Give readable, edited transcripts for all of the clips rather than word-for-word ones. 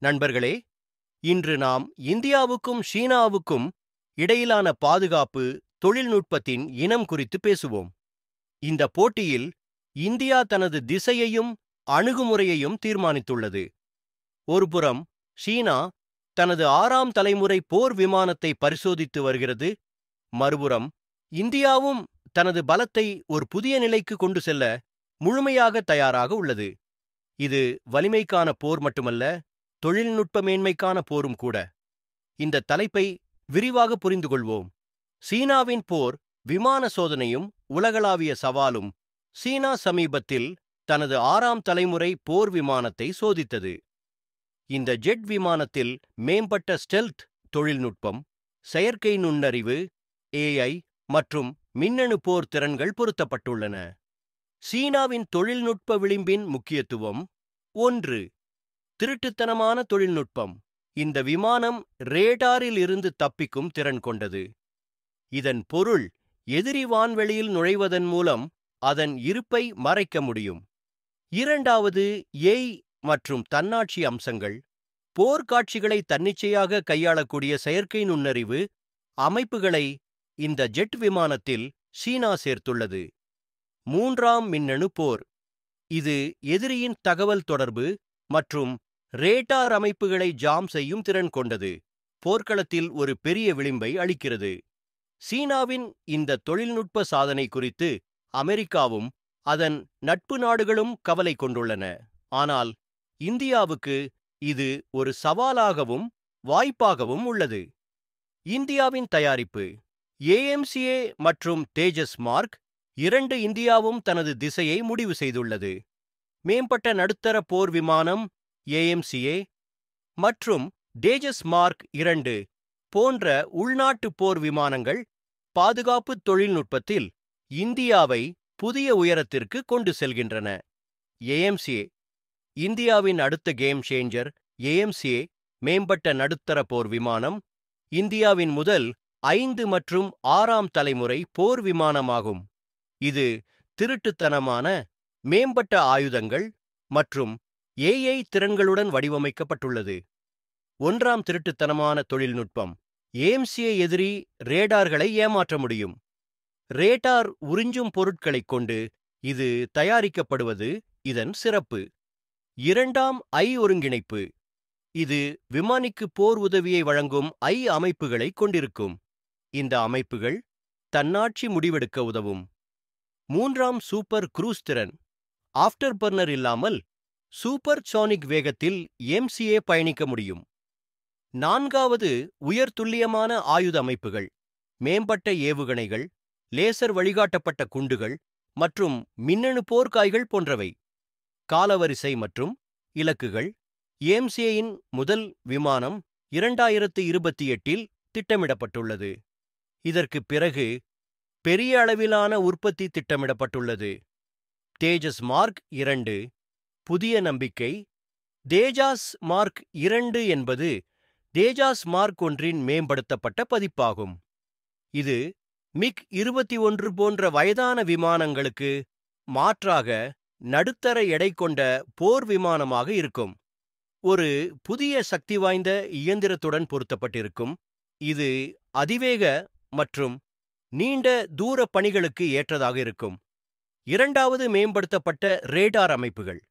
நண்பர்களே, இன்று நாம் இந்தியாவுக்கும் சீனாவுக்கும் இடையிலான பாதுகாப்பு தொழில்நுட்பத்தின் இனம் குறித்து பேசுவோம். இந்த போட்டியில் இந்தியா தனது திசையையும் அணுகுமுறையையும் தீர்மானித்துள்ளது. ஒருபுறம் சீனா தனது 6ஆம் தலைமுறை போர் விமானத்தை பரிசோதித்து வருகிறது. மறுபுறம் இந்தியாவும் தனது பலத்தை ஒரு புதிய நிலைக்கு கொண்டு செல்ல முழுமையாக தயாராக உள்ளது. இது வலிமைக்கான போர் மட்டுமல்ல, தொழில்நுட்ப மேன்மைக்கான போரும் கூட. இந்த தலைப்பை விரிவாக புரிந்து கொள்வோம். சீனாவின் போர் விமான சோதனையும் உலகளாவிய சவாலும். சீனா சமீபத்தில் தனது 6ஆம் தலைமுறை போர் விமானத்தை சோதித்தது. இந்த ஜெட் விமானத்தில் மேம்பட்ட ஸ்டெல்த் தொழில்நுட்பம், செயற்கை நுண்ணறிவு, AI மற்றும் மின்னணு போர் திறன்கள் பொருத்தப்பட்டுள்ளன. சீனாவின் தொழில்நுட்ப விளிம்பின் முக்கியத்துவம். 1. திருட்டுத்தனமான தொழில்நுட்பம். இந்த விமானம் ரேடாரில் இருந்து தப்பிக்கும் திறன் கொண்டது. இதன் பொருள், எதிரி வான்வெளியில் நுழைவதன் மூலம் அதன் இருப்பை மறைக்க முடியும். 2. AI மற்றும் தன்னாட்சி அம்சங்கள். போர்க்காட்சிகளை தன்னிச்சையாக கையாளக்கூடிய செயற்கை நுண்ணறிவு அமைப்புகளை இந்த ஜெட் விமானத்தில் சீனா சேர்த்துள்ளது. 3. மின்னணு போர். இது எதிரியின் தகவல் தொடர்பு மற்றும் ரேடார் அமைப்புகளை ஜாம் செய்யும் திறன் கொண்டது. போர்க்களத்தில் ஒரு பெரிய விளிம்பை அளிக்கிறது. சீனாவின் இந்த தொழில்நுட்ப சாதனை குறித்து அமெரிக்காவும் அதன் நட்பு நாடுகளும் கவலை கொண்டுள்ளன. ஆனால் இந்தியாவுக்கு இது ஒரு சவாலாகவும் வாய்ப்பாகவும் உள்ளது. இந்தியாவின் தயாரிப்பு. AMCA மற்றும் தேஜஸ் மார்க் 2 இந்தியாவும் தனது திசையை முடிவு செய்துள்ளது. மேம்பட்ட நடுத்தர போர் விமானம் AMCA மற்றும் தேஜஸ் மார்க் 2 போன்ற உள்நாட்டு போர் விமானங்கள் பாதுகாப்பு தொழில்நுட்பத்தில் இந்தியாவை புதிய உயரத்திற்கு கொண்டு செல்கின்றன. AMCA இந்தியாவின் அடுத்த கேம் சேஞ்சர். AMCA மேம்பட்ட நடுத்தர போர் விமானம் இந்தியாவின் முதல் 5 மற்றும் 6ஆம் தலைமுறை போர் விமானமாகும். இது திருட்டுத்தனமான மேம்பட்ட ஆயுதங்கள் மற்றும் AI திறன்களுடன் வடிவமைக்கப்பட்டுள்ளது. 1. திருட்டுத்தனமான தொழில்நுட்பம். AMCA எதிரி ரேடார்களை ஏமாற்ற முடியும். ரேடார் உறிஞ்சும் பொருட்களைக் கொண்டு இது தயாரிக்கப்படுவது இதன் சிறப்பு. 2. ஒருங்கிணைப்பு. இது விமானிக்கு போர் உதவியை வழங்கும் அமைப்புகளை கொண்டிருக்கும். இந்த அமைப்புகள் தன்னாட்சி முடிவெடுக்க உதவும். 3. சூப்பர் குரூஸ் திறன். ஆஃப்டர் பர்னர் இல்லாமல் சூப்பர் சானிக் வேகத்தில் AMCA பயணிக்க முடியும். 4. உயர் துல்லியமான ஆயுத அமைப்புகள். மேம்பட்ட ஏவுகணைகள், லேசர் வழிகாட்டப்பட்ட குண்டுகள் மற்றும் மின்னணு போர்க்காய்கள் போன்றவை. காலவரிசை மற்றும் இலக்குகள். AMCA-இன் முதல் விமானம் 2028இல் திட்டமிடப்பட்டுள்ளது. இதற்கு பிறகு பெரிய அளவிலான உற்பத்தி திட்டமிடப்பட்டுள்ளது. தேஜஸ் மார்க் 2 புதிய நம்பிக்கை. தேஜாஸ் மார்க் 2 என்பது தேஜாஸ் மார்க் 1இன் மேம்படுத்தப்பட்ட பதிப்பாகும். இது MiG-21 போன்ற வயதான விமானங்களுக்கு மாற்றாக நடுத்தர எடை கொண்ட போர் விமானமாக இருக்கும். ஒரு புதிய சக்தி வாய்ந்த இயந்திரத்துடன் பொருத்தப்பட்டிருக்கும். இது அதிவேக மற்றும் நீண்ட தூர பணிகளுக்கு ஏற்றதாக இருக்கும். 2. மேம்படுத்தப்பட்ட ரேடார் அமைப்புகள்.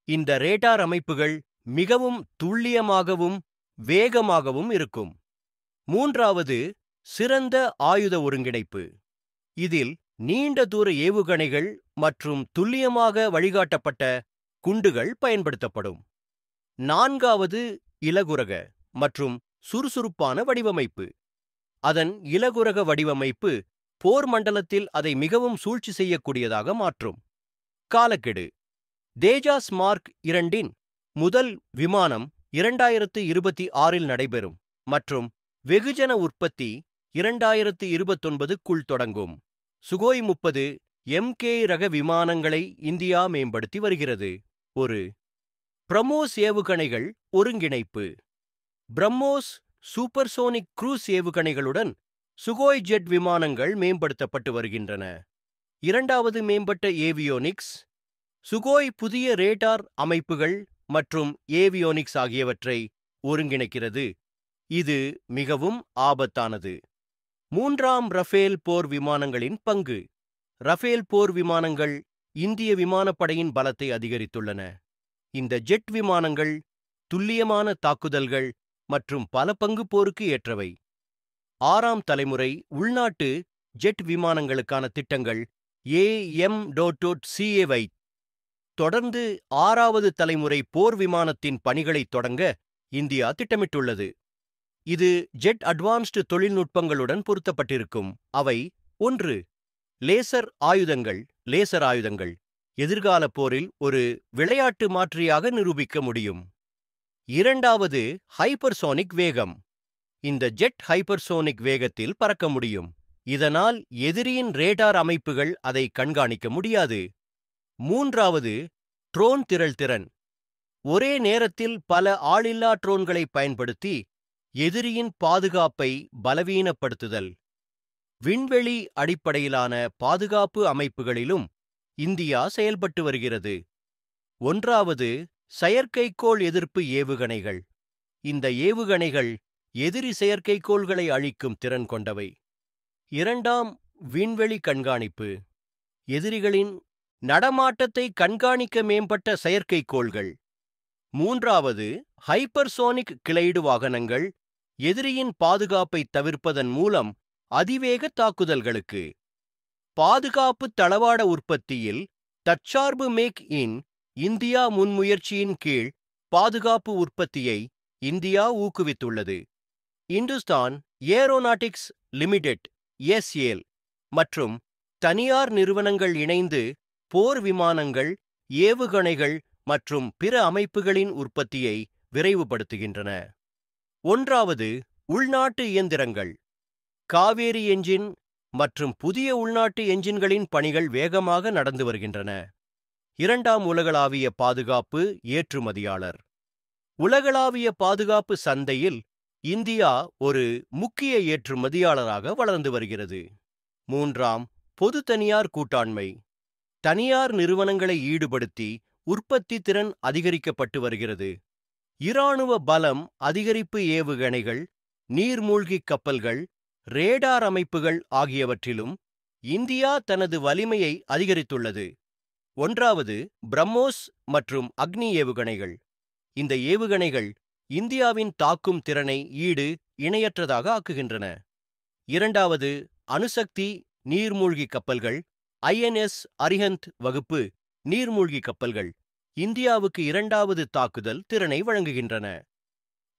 இந்த ரேடார் அமைப்புகள் மிகவும் துல்லியமாகவும் வேகமாகவும் இருக்கும். 3. சிறந்த ஆயுத ஒருங்கிணைப்பு. இதில் நீண்ட தூர ஏவுகணைகள் மற்றும் துல்லியமாக வழிகாட்டப்பட்ட குண்டுகள் பயன்படுத்தப்படும். 4. இலகுரக மற்றும் சுறுசுறுப்பான வடிவமைப்பு. அதன் இலகுரக வடிவமைப்பு போர் மண்டலத்தில் அதை மிகவும் சூழ்ச்சி செய்யக்கூடியதாக மாற்றும். காலக்கெடு. தேஜாஸ் மார்க் 2இன் முதல் விமானம் 2026இல் நடைபெறும் மற்றும் வெகுஜன உற்பத்தி 2029க்குள் தொடங்கும். சுகோய் 30 MK ரக விமானங்களை இந்தியா மேம்படுத்தி வருகிறது. ஒரு பிரம்மோஸ் ஏவுகணைகள் ஒருங்கிணைப்பு. பிரம்மோஸ் சூப்பர்சோனிக் குரூஸ் ஏவுகணைகளுடன் சுகோய் ஜெட் விமானங்கள் மேம்படுத்தப்பட்டு வருகின்றன. 2. மேம்பட்ட ஏவியோனிக்ஸ். சுகோய் புதிய ரேடார் அமைப்புகள் மற்றும் ஏவியோனிக்ஸ் ஆகியவற்றை ஒருங்கிணைக்கிறது. இது மிகவும் ஆபத்தானது. மூன்றாம் ரஃபேல் போர் விமானங்களின் பங்கு. ரஃபேல் போர் விமானங்கள் இந்திய விமானப்படையின் பலத்தை அதிகரித்துள்ளன. இந்த ஜெட் விமானங்கள் துல்லியமான தாக்குதல்கள் மற்றும் பல பங்கு போருக்கு ஏற்றவை. 6ஆம் தலைமுறை உள்நாட்டு ஜெட் விமானங்களுக்கான திட்டங்கள் AMCA-வை தொடர்ந்து 6வது தலைமுறை போர் விமானத்தின் பணிகளைத் தொடங்க இந்தியா திட்டமிட்டுள்ளது. இது ஜெட் அட்வான்ஸ்டு தொழில்நுட்பங்களுடன் பொருத்தப்பட்டிருக்கும். அவை: 1. லேசர் ஆயுதங்கள் எதிர்கால போரில் ஒரு விளையாட்டு மாற்றியாக நிரூபிக்க முடியும். 2. ஹைப்பர்சோனிக் வேகம். இந்த ஜெட் ஹைப்பர்சோனிக் வேகத்தில் பறக்க முடியும். இதனால் எதிரியின் ரேடார் அமைப்புகள் அதை கண்காணிக்க முடியாது. 3. ட்ரோன் திரள்திறன். ஒரே நேரத்தில் பல ஆளில்லா ட்ரோன்களை பயன்படுத்தி எதிரியின் பாதுகாப்பை பலவீனப்படுத்துதல். விண்வெளி அடிப்படையிலான பாதுகாப்பு அமைப்புகளிலும் இந்தியா செயல்பட்டு வருகிறது. 1. செயற்கைக்கோள் எதிர்ப்பு ஏவுகணைகள். இந்த ஏவுகணைகள் எதிரி செயற்கைக்கோள்களை அழிக்கும் திறன் கொண்டவை. 2. விண்வெளி கண்காணிப்பு. எதிரிகளின் நடமாட்டத்தை கண்காணிக்க மேம்பட்ட செயற்கைக்கோள்கள். 3. ஹைப்பர்சோனிக் கிளைடு வாகனங்கள் எதிரியின் பாதுகாப்பை தவிர்ப்பதன் மூலம் அதிவேக தாக்குதல்களுக்கு. பாதுகாப்பு தளவாட உற்பத்தியில் தற்சார்பு மேக் இன் இந்தியா முன்முயற்சியின் கீழ் பாதுகாப்பு உற்பத்தியை இந்தியா ஊக்குவித்துள்ளது. இந்துஸ்தான் ஏரோநாட்டிக்ஸ் லிமிடெட் (SAL) மற்றும் தனியார் நிறுவனங்கள் இணைந்து போர் விமானங்கள், ஏவுகணைகள் மற்றும் பிற அமைப்புகளின் உற்பத்தியை விரைவுபடுத்துகின்றன. 1. உள்நாட்டு இயந்திரங்கள். காவேரி என்ஜின் மற்றும் புதிய உள்நாட்டு என்ஜின்களின் பணிகள் வேகமாக நடந்து வருகின்றன. 2. உலகளாவிய பாதுகாப்பு ஏற்றுமதியாளர். உலகளாவிய பாதுகாப்பு சந்தையில் இந்தியா ஒரு முக்கிய ஏற்றுமதியாளராக வளர்ந்து வருகிறது. 3. பொது தனியார் கூட்டாண்மை. தனியார் நிறுவனங்களை ஈடுபடுத்தி உற்பத்தி திறன் அதிகரிக்கப்பட்டு வருகிறது. இராணுவ பலம் அதிகரிப்பு ஏவுகணைகள், நீர்மூழ்கிக் கப்பல்கள், ரேடார் அமைப்புகள் ஆகியவற்றிலும் இந்தியா தனது வலிமையை அதிகரித்துள்ளது. 1. பிரம்மோஸ் மற்றும் அக்னி ஏவுகணைகள். இந்த ஏவுகணைகள் இந்தியாவின் தாக்கும் திறனை ஈடு இணையற்றதாக ஆக்குகின்றன. 2. அணுசக்தி நீர்மூழ்கிக் கப்பல்கள். INS அரிஹந்த் வகுப்பு நீர்மூழ்கிக் கப்பல்கள் இந்தியாவுக்கு 2வது தாக்குதல் திறனை வழங்குகின்றன.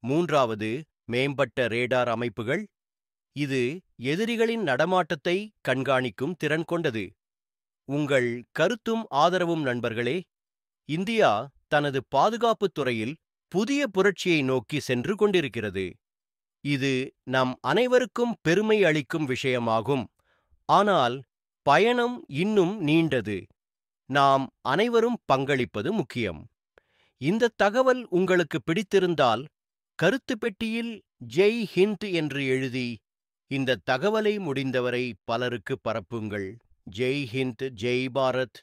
3. மேம்பட்ட ரேடார் அமைப்புகள். இது எதிரிகளின் நடமாட்டத்தை கண்காணிக்கும் திறன் கொண்டது. உங்கள் கருத்தும் ஆதரவும் நண்பர்களே. இந்தியா தனது பாதுகாப்புத் துறையில் புதிய புரட்சியை நோக்கி சென்று கொண்டிருக்கிறது. இது நம் அனைவருக்கும் பெருமை அளிக்கும் விஷயமாகும். ஆனால் பயணம் இன்னும் நீண்டது. நாம் அனைவரும் பங்களிப்பது முக்கியம். இந்த தகவல் உங்களுக்கு பிடித்திருந்தால் கருத்து பெட்டியில் ஜெய் ஹிந்த் என்று எழுதி இந்த தகவலை முடிந்தவரை பலருக்கு பரப்புங்கள். ஜெய் ஹிந்த், ஜெய் பாரத்.